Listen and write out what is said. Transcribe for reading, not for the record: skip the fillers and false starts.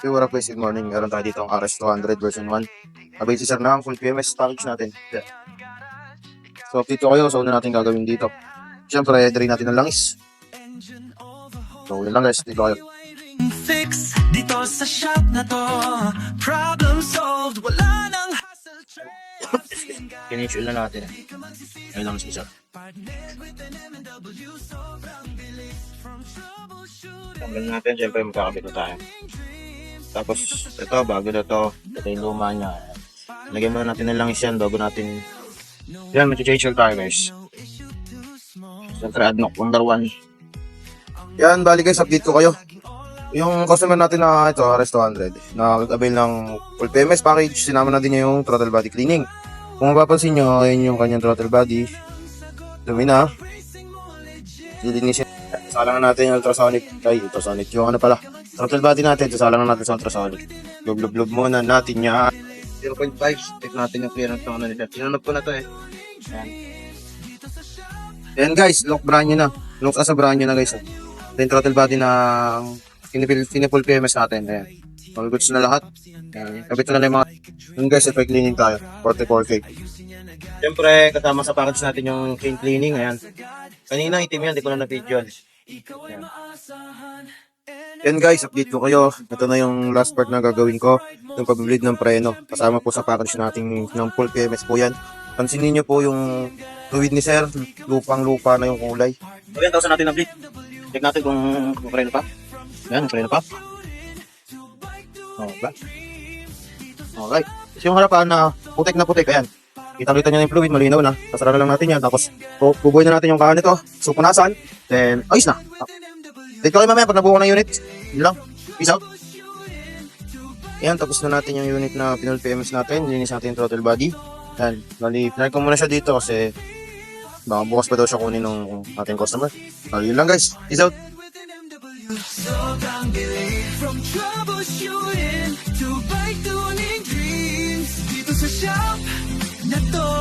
So, what up guys, good morning. Meron tayo dito ang RS200 version 1. Abay si sir na ang full PMS package natin. Yeah. So, update ko kayo. So, una natin gagawin dito. Siyempre, drain natin ng langis. So, yun lang guys. Dito kayo. Fix dito sa shop na to. Problem solved. Wala nang hassle. Kinitsule na natin. Ayun lang si sir. Tanggalin natin. Siyempre, magkakabit na tayo. Tapos, ito, bago na to. Ito yung luma niya. Lagyan muna natin ng langis yan. Bago natin. Yan, mag-change tayo guys. Siyempre, adnock number 1. Yan, bali guys, update ko kayo. Yung customer natin na ito, RS200, nakag-avail ng full PMS package, sinama na din niya yung throttle body cleaning. Kung mapapansin nyo, ayun yung kanyang throttle body. Dumi na. Lilinisin. Salangan natin yung ultrasonic. Ultrasonic. Yung ano pala, throttle body natin, salangan natin sa ultrasonic. Lub muna natin yan. 0.5. Check natin yung clearance ng ano nila. Sinunod ko na to eh. Yan. Yan guys, lock brand nyo na. Lock as a brand nyo na guys. Then throttle body na full PMS natin. Ayan. All goods na lahat. Ayan. Kabit na lang yung mga. Yun guys, if cleaning tayo. 44K. Siyempre, kasama sa package natin yung clean cleaning. Ayan. Kanina itim yan, di ko na na-video. Ayan. Yan guys, update ko kayo. Ito na yung last part na gagawin ko. Yung pag-bleed ng preno. Kasama po sa package natin ng full PMS po yan. Pansinin nyo po yung fluid ni sir. Lupang-lupa na yung kulay. So yan, tawasan natin na bleed. Check natin kung preno pa. Yan, preno pa. Okay. Alright. Kasi yung harapan na putik na putik, ayan. Kita-kita nyo na yung fluid, malinaw na. Sasara lang natin yan. Tapos, bubuhay na natin yung kahan nito. So, punasan. Then, ayos na. Dito kayo mamaya pag nabuo ng unit. Yun lang. Peace out. Ayan, tapos na natin yung unit na pinul PMS natin. Linis natin yung throttle body. Ayan. Bali, pinag ko muna siya dito kasi baka bukas pa daw siya kunin ng ating customer. So, yun lang guys. Peace out. Sobrang bilis. From troubleshooting to bike tuning dreams. Dito sa shop na to.